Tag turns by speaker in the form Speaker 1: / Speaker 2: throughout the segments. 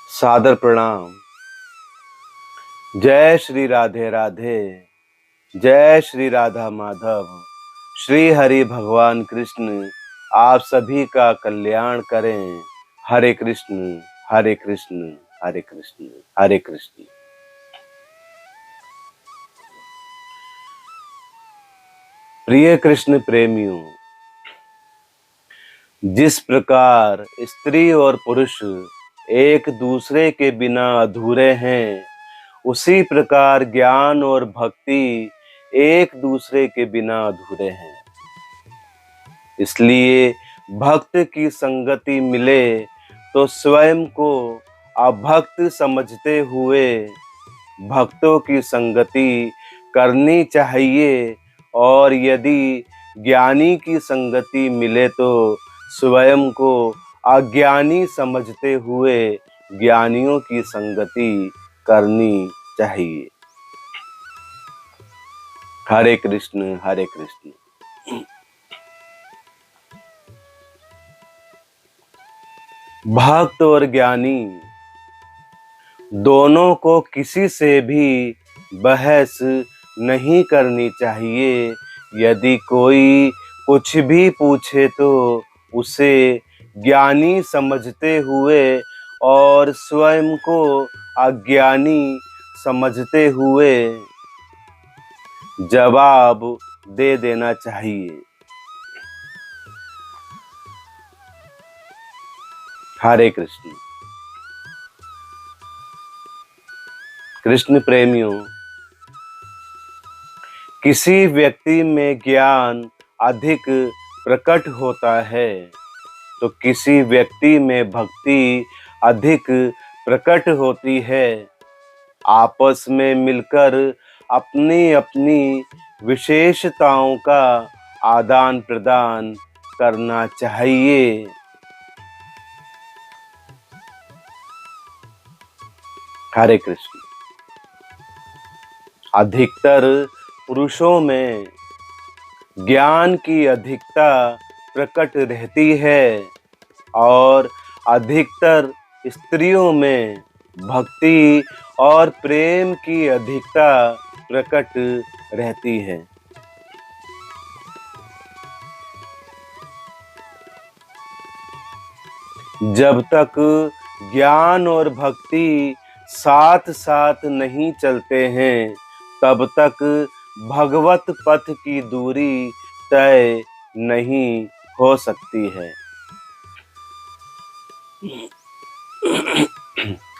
Speaker 1: सादर प्रणाम। जय श्री राधे राधे, जय श्री राधा माधव। श्री हरि भगवान कृष्ण आप सभी का कल्याण करें। हरे कृष्ण हरे कृष्ण हरे कृष्ण हरे कृष्ण। प्रिय कृष्ण प्रेमियों, जिस प्रकार स्त्री और पुरुष एक दूसरे के बिना अधूरे हैं, उसी प्रकार ज्ञान और भक्ति एक दूसरे के बिना अधूरे हैं। इसलिए भक्त की संगति मिले तो स्वयं को अभक्त समझते हुए भक्तों की संगति करनी चाहिए, और यदि ज्ञानी की संगति मिले तो स्वयं को अज्ञानी समझते हुए ज्ञानियों की संगति करनी चाहिए। हरे कृष्ण हरे कृष्ण। भक्त और ज्ञानी दोनों को किसी से भी बहस नहीं करनी चाहिए। यदि कोई कुछ भी पूछे तो उसे ज्ञानी समझते हुए और स्वयं को अज्ञानी समझते हुए जवाब दे देना चाहिए। हरे कृष्ण। कृष्ण प्रेमियों, किसी व्यक्ति में ज्ञान अधिक प्रकट होता है तो किसी व्यक्ति में भक्ति अधिक प्रकट होती है। आपस में मिलकर अपनी अपनी विशेषताओं का आदान प्रदान करना चाहिए। हरे कृष्ण। अधिकतर पुरुषों में ज्ञान की अधिकता प्रकट रहती है और अधिकतर स्त्रियों में भक्ति और प्रेम की अधिकता प्रकट रहती है। जब तक ज्ञान और भक्ति साथ साथ नहीं चलते हैं, तब तक भगवत पथ की दूरी तय नहीं हो सकती है।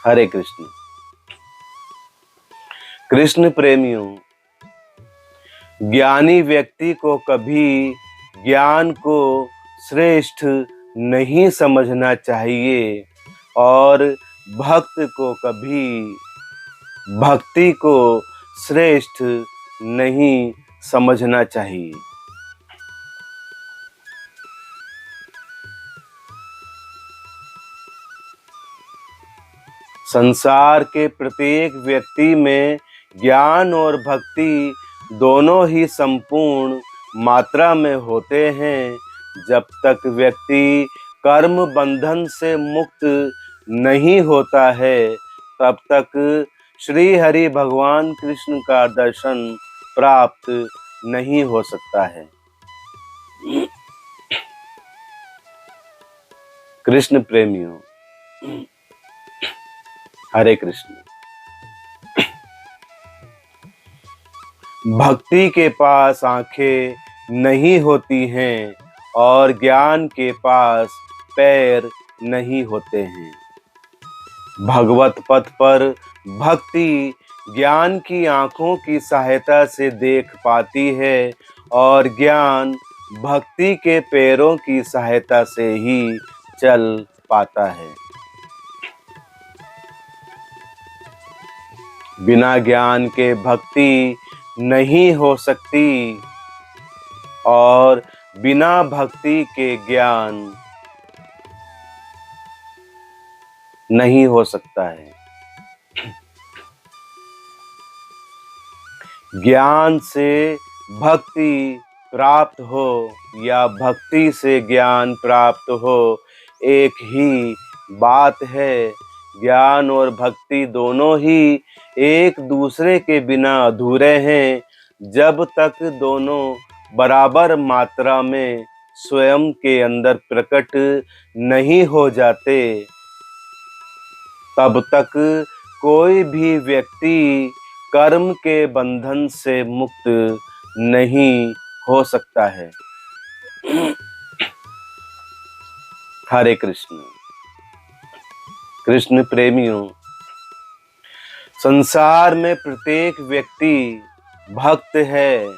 Speaker 1: हरे कृष्ण। कृष्ण प्रेमियों, ज्ञानी व्यक्ति को कभी ज्ञान को श्रेष्ठ नहीं समझना चाहिए और भक्त को कभी भक्ति को श्रेष्ठ नहीं समझना चाहिए। संसार के प्रत्येक व्यक्ति में ज्ञान और भक्ति दोनों ही संपूर्ण मात्रा में होते हैं। जब तक व्यक्ति कर्म बंधन से मुक्त नहीं होता है, तब तक श्री हरि भगवान कृष्ण का दर्शन प्राप्त नहीं हो सकता है। कृष्ण प्रेमियों, हरे कृष्ण। भक्ति के पास आंखें नहीं होती हैं और ज्ञान के पास पैर नहीं होते हैं। भगवत पथ पर भक्ति ज्ञान की आंखों की सहायता से देख पाती है और ज्ञान भक्ति के पैरों की सहायता से ही चल पाता है। बिना ज्ञान के भक्ति नहीं हो सकती और बिना भक्ति के ज्ञान नहीं हो सकता है। ज्ञान से भक्ति प्राप्त हो या भक्ति से ज्ञान प्राप्त हो, एक ही बात है। ज्ञान और भक्ति दोनों ही एक दूसरे के बिना अधूरे हैं। जब तक दोनों बराबर मात्रा में स्वयं के अंदर प्रकट नहीं हो जाते, तब तक कोई भी व्यक्ति कर्म के बंधन से मुक्त नहीं हो सकता है। हरे कृष्ण। कृष्ण प्रेमियों, संसार में प्रत्येक व्यक्ति भक्त है।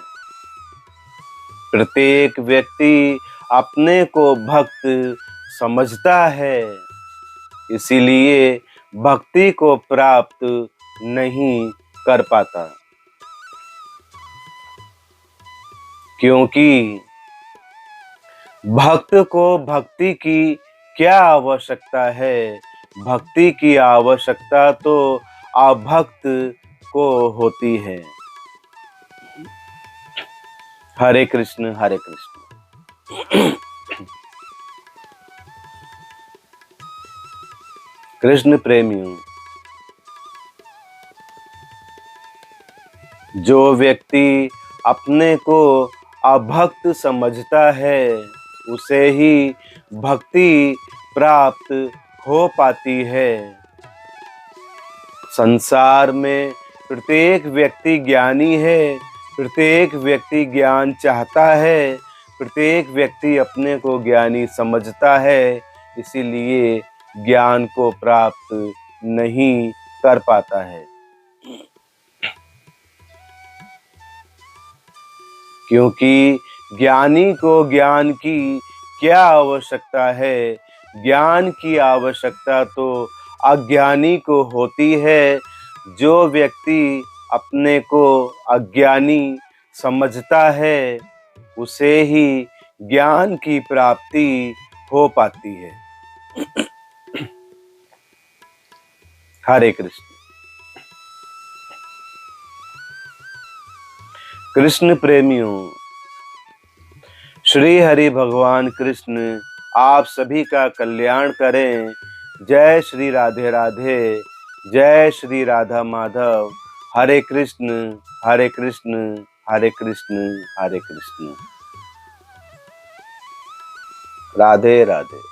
Speaker 1: प्रत्येक व्यक्ति अपने को भक्त समझता है, इसीलिए भक्ति को प्राप्त नहीं कर पाता। क्योंकि भक्त को भक्ति की क्या आवश्यकता है? भक्ति की आवश्यकता तो अभक्त को होती है। हरे कृष्ण हरे कृष्ण। कृष्ण प्रेमियों, जो व्यक्ति अपने को अभक्त समझता है, उसे ही भक्ति प्राप्त हो पाती है। संसार में प्रत्येक व्यक्ति ज्ञानी है, प्रत्येक व्यक्ति ज्ञान चाहता है, प्रत्येक व्यक्ति अपने को ज्ञानी समझता है, इसीलिए ज्ञान को प्राप्त नहीं कर पाता है। क्योंकि ज्ञानी को ज्ञान की क्या आवश्यकता है? ज्ञान की आवश्यकता तो अज्ञानी को होती है। जो व्यक्ति अपने को अज्ञानी समझता है, उसे ही ज्ञान की प्राप्ति हो पाती है। हरे कृष्ण। कृष्ण प्रेमियों, श्री हरि भगवान कृष्ण आप सभी का कल्याण करें। जय श्री राधे राधे, जय श्री राधा माधव। हरे कृष्ण हरे कृष्ण हरे कृष्ण हरे कृष्ण। राधे राधे।